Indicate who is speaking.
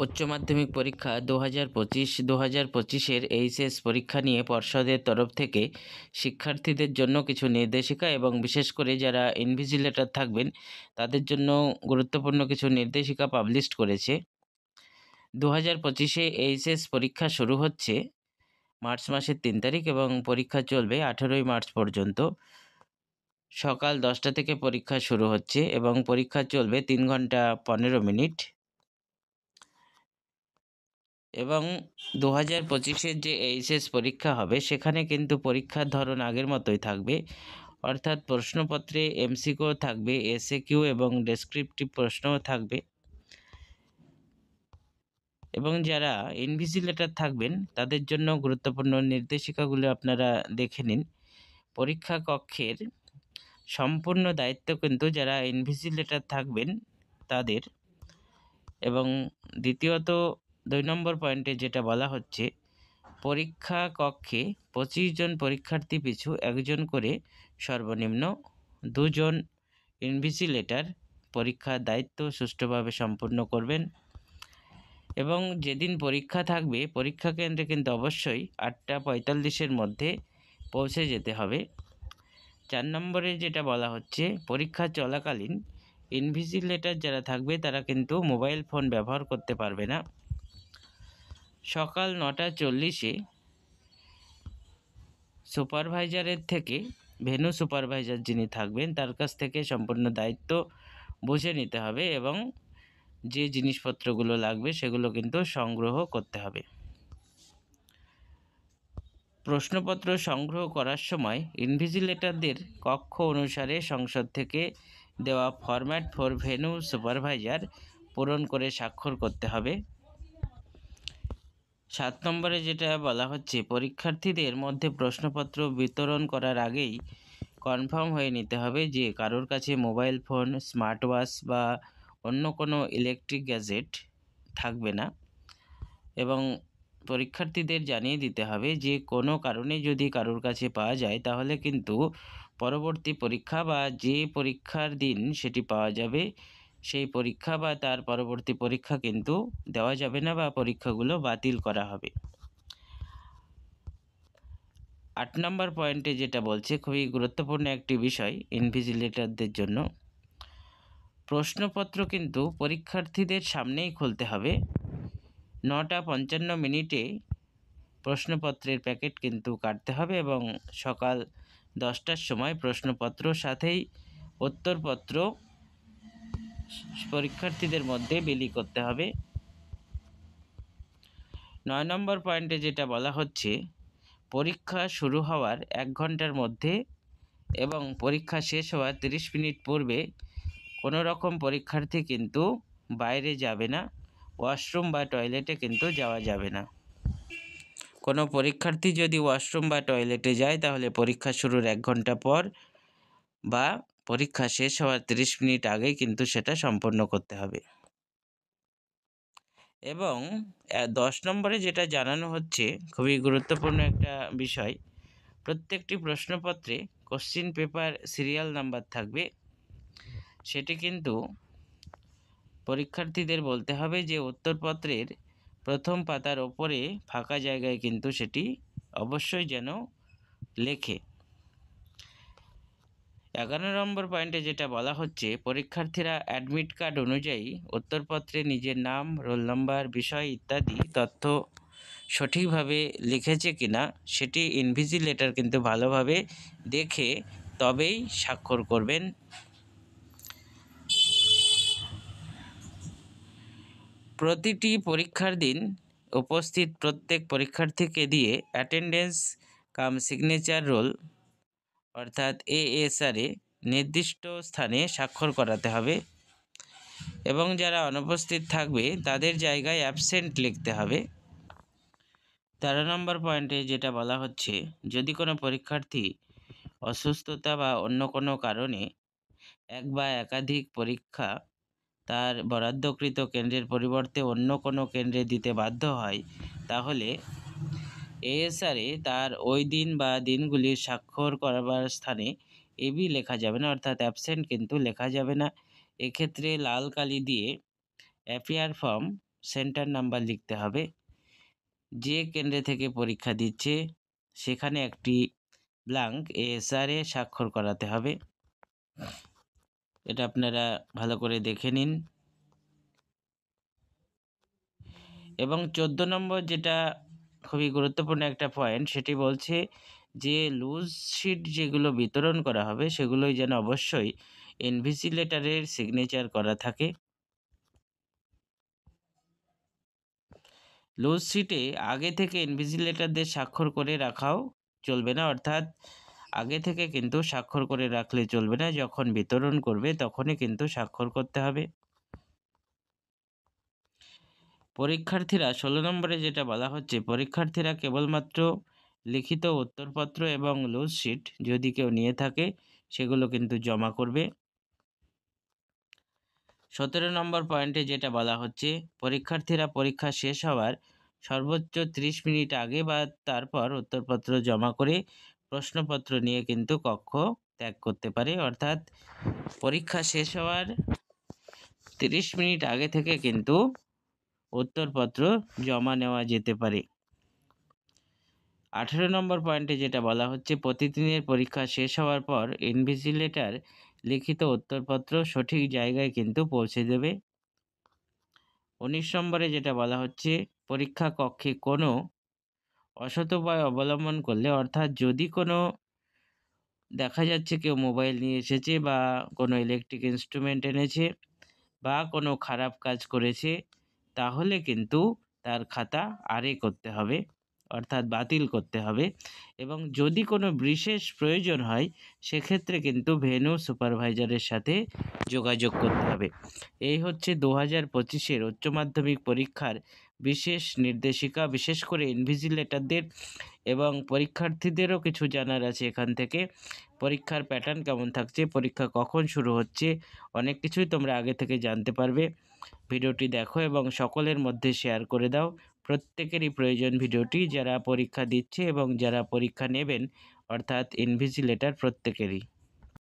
Speaker 1: উচ্চ মাধ্যমিক পরীক্ষা 2025 এইচএস পরীক্ষা নিয়ে পর্ষদের তরফ থেকে শিক্ষার্থীদের জন্য কিছু নির্দেশিকা এবং বিশেষ করে যারা ইনভিজিলেটর থাকবেন তাদের জন্য গুরুত্বপূর্ণ কিছু নির্দেশিকা পাবলিশ করেছে। 2025 এইচএস পরীক্ষা শুরু হচ্ছে মার্চ মাসের 3 তারিখ এবং পরীক্ষা চলবে 18 মার্চ পর্যন্ত। সকাল 10টা থেকে পরীক্ষা শুরু হচ্ছে এবং পরীক্ষা চলবে 3 ঘন্টা 15 মিনিট। এবং 2025 যে এইচএস পরীক্ষা হবে সেখানে কিন্তু পরীক্ষার ধরন আগের মতোই থাকবে, অর্থাৎ প্রশ্নপত্রে এমসিকিউ থাকবে, এসএকিউ এবং ডেসক্রিপটিভ প্রশ্নও থাকবে। এবং যারা ইনভিজিলেটর থাকবেন তাদের জন্য গুরুত্বপূর্ণ নির্দেশিকাগুলো আপনারা দেখে নিন। পরীক্ষা কক্ষের সম্পূর্ণ দায়িত্ব কিন্তু যারা ইনভিজিলেটর থাকবেন তাদের। এবং দ্বিতীয়ত 2 নম্বর পয়েন্টে যেটা বলা হচ্ছে, পরীক্ষা কক্ষে 25 জন পরীক্ষার্থী পিছু একজন করে সর্বনিম্ন 2 জন ইনভিজিলেটর পরীক্ষার দায়িত্ব সুষ্ঠুভাবে সম্পূর্ণ করবেন। এবং যেদিন পরীক্ষা থাকবে পরীক্ষা কেন্দ্রে কিন্তু অবশ্যই 8:45-এর মধ্যে পৌঁছে যেতে হবে। 4 নম্বরে যেটা বলা হচ্ছে, পরীক্ষা চলাকালীন ইনভিজিলেটর যারা থাকবে তারা কিন্তু মোবাইল ফোন ব্যবহার করতে পারবে না। সকাল 9:40-এ সুপারভাইজারের থেকে ভেন্যু সুপারভাইজার যিনি থাকবেন তার কাছ থেকে সম্পূর্ণ দায়িত্ব বুঝে নিতে হবে এবং যে জিনিসপত্রগুলো লাগবে সেগুলো কিন্তু সংগ্রহ করতে হবে। প্রশ্নপত্র সংগ্রহ করার সময় ইনভিজিলেটরদের কক্ষ অনুসারে সংসদ থেকে দেওয়া ফরম্যাট ফর ভেন্যু সুপারভাইজার পূরণ করে স্বাক্ষর করতে হবে। 7 নম্বরে যেটা বলা হচ্ছে, পরীক্ষার্থীদের মধ্যে প্রশ্নপত্র বিতরণ করার আগেই কনফার্ম হয়ে নিতে হবে যে কারোর কাছে মোবাইল ফোন, স্মার্ট ওয়াচ বা অন্য কোনো ইলেকট্রিক গ্যাজেট থাকবে না। এবং পরীক্ষার্থীদের জানিয়ে দিতে হবে যে কোনো কারণে যদি কারোর কাছে পাওয়া যায় তাহলে কিন্তু পরবর্তী পরীক্ষা বা যে পরীক্ষার দিন সেটি পাওয়া যাবে সেই পরীক্ষা বা তার পরবর্তী পরীক্ষা কিন্তু দেওয়া যাবে না বা পরীক্ষাগুলো বাতিল করা হবে। 8 নম্বর পয়েন্টে যেটা বলছে, খুবই গুরুত্বপূর্ণ একটি বিষয় ইনভিজিলেটরদের জন্য, প্রশ্নপত্র কিন্তু পরীক্ষার্থীদের সামনেই খুলতে হবে। 9:55 প্রশ্নপত্রের প্যাকেট কিন্তু কাটতে হবে এবং সকাল 10টার সময় প্রশ্নপত্র সাথেই উত্তরপত্র পরীক্ষার্থীদের মধ্যে বিলি করতে হবে। 9 নম্বর পয়েন্টে যেটা বলা হচ্ছে, পরীক্ষা শুরু হওয়ার 1 ঘন্টার মধ্যে এবং পরীক্ষা শেষ হওয়ার 30 মিনিট পূর্বে কোনো রকম পরীক্ষার্থী কিন্তু বাইরে যাবে না, ওয়াশরুম বা টয়লেটে কিন্তু যাওয়া যাবে না। কোনো পরীক্ষার্থী যদি ওয়াশরুম বা টয়লেটে যায় তাহলে পরীক্ষা শুরুর 1 ঘন্টা পর বা পরীক্ষা শেষ হওয়ার 30 মিনিট আগেই কিন্তু সেটা সম্পন্ন করতে হবে। এবং 10 নম্বরে যেটা জানানো হচ্ছে, খুবই গুরুত্বপূর্ণ একটা বিষয়, প্রত্যেকটি প্রশ্নপত্রে কোশ্চিন পেপার সিরিয়াল নাম্বার থাকবে। সেটি কিন্তু পরীক্ষার্থীদের বলতে হবে যে উত্তরপত্রের প্রথম পাতার ওপরে ফাঁকা জায়গায় কিন্তু সেটি অবশ্যই যেন লেখে। 11 নম্বর পয়েন্টে যেটা বলা হচ্ছে, পরীক্ষার্থীরা অ্যাডমিট কার্ড অনুযায়ী উত্তরপত্রে নিজের নাম, রোল নম্বর, বিষয় ইত্যাদি তথ্য সঠিকভাবে লিখেছে কিনা সেটি ইনভিজিলেটর কিন্তু ভালোভাবে দেখে তবেই স্বাক্ষর করবেন। প্রতিটি পরীক্ষার দিন উপস্থিত প্রত্যেক পরীক্ষার্থীকে দিয়ে অ্যাটেন্ডেন্স কাম সিগনেচার রোল অর্থাৎ এএসআরে নির্দিষ্ট স্থানে স্বাক্ষর করাতে হবে এবং যারা অনুপস্থিত থাকবে তাদের জায়গায় অ্যাবসেন্ট লিখতে হবে। 13 নম্বর পয়েন্টে যেটা বলা হচ্ছে, যদি কোনো পরীক্ষার্থী অসুস্থতা বা অন্য কোনো কারণে এক বা একাধিক পরীক্ষা তার বরাদ্দকৃত কেন্দ্রের পরিবর্তে অন্য কোনো কেন্দ্রে দিতে বাধ্য হয় তাহলে এএসআরে তার ওই দিন বা দিনগুলির স্বাক্ষর করাবার স্থানে এবি লেখা যাবে না, অর্থাৎ অ্যাবসেন্ট কিন্তু লেখা যাবে না। এক্ষেত্রে লাল কালি দিয়ে অ্যাপিয়ার ফর্ম সেন্টার নাম্বার লিখতে হবে। যে কেন্দ্রে থেকে পরীক্ষা দিচ্ছে সেখানে একটি ব্ল্যাঙ্ক এএসআর এ স্বাক্ষর করাতে হবে। এটা আপনারা ভালো করে দেখে নিন। এবং 14 নম্বর যেটা খুবই গুরুত্বপূর্ণ একটা পয়েন্ট, সেটি বলছে যে লুজ শিট যেগুলো বিতরণ করা হবে সেগুলোই যেন অবশ্যই ইনভিজিলেটরের সিগনেচার করা থাকে। লুজ শিটে আগে থেকে ইনভিজিলেটরদের স্বাক্ষর করে রাখাও চলবে না, অর্থাৎ আগে থেকে কিন্তু স্বাক্ষর করে রাখলে চলবে না, যখন বিতরণ করবে তখনই কিন্তু স্বাক্ষর করতে হবে। পরীক্ষার্থীরা 16 নম্বরে যেটা বলা হচ্ছে, পরীক্ষার্থীরা কেবলমাত্র লিখিত উত্তরপত্র এবং লুজ শিট যদি কেউ নিয়ে থাকে সেগুলো কিন্তু জমা করবে। 17 নম্বর পয়েন্টে যেটা বলা হচ্ছে, পরীক্ষার্থীরা পরীক্ষা শেষ হওয়ার সর্বোচ্চ 30 মিনিট আগে বা তারপর উত্তরপত্র জমা করে প্রশ্নপত্র নিয়ে কিন্তু কক্ষ ত্যাগ করতে পারে, অর্থাৎ পরীক্ষা শেষ হওয়ার 30 মিনিট আগে থেকে কিন্তু উত্তরপত্র জমা নেওয়া যেতে পারে। 18 নম্বর পয়েন্টে যেটা বলা হচ্ছে, প্রতিদিনের পরীক্ষা শেষ হওয়ার পর ইনভিজিলেটর লিখিত উত্তরপত্র সঠিক জায়গায় কিন্তু পৌঁছে দেবে। 19 নম্বরে যেটা বলা হচ্ছে, পরীক্ষা কক্ষে কোনো অসৎ উপায় অবলম্বন করলে, অর্থাৎ যদি কোনো দেখা যাচ্ছে কেউ মোবাইল নিয়ে এসেছে বা কোনো ইলেকট্রিক ইনস্ট্রুমেন্ট এনেছে বা কোনো খারাপ কাজ করেছে, তাহলে কিন্তু তার খাতা আরে করতে হবে, অর্থাৎ বাতিল করতে হবে। এবং যদি কোনো বিশেষ প্রয়োজন হয় সেক্ষেত্রে কিন্তু ভেন্যু সুপারভাইজারের সাথে যোগাযোগ করতে হবে। এই হচ্ছে 2025-এর উচ্চ মাধ্যমিক পরীক্ষার বিশেষ নির্দেশিকা, বিশেষ করে ইনভিজিলেটরদের এবং পরীক্ষার্থীদেরও কিছু জানার আছে এখান থেকে। পরীক্ষার প্যাটার্ন কেমন থাকছে, পরীক্ষা কখন শুরু হচ্ছে, অনেক কিছুই তোমরা আগে থেকে জানতে পারবে। ভিডিওটি দেখো এবং সকলের মধ্যে শেয়ার করে দাও। প্রত্যেকেরই প্রয়োজন ভিডিওটি, যারা পরীক্ষা দিচ্ছে এবং যারা পরীক্ষা নেবেন, অর্থাৎ ইনভিজিলেটর প্রত্যেকেরই।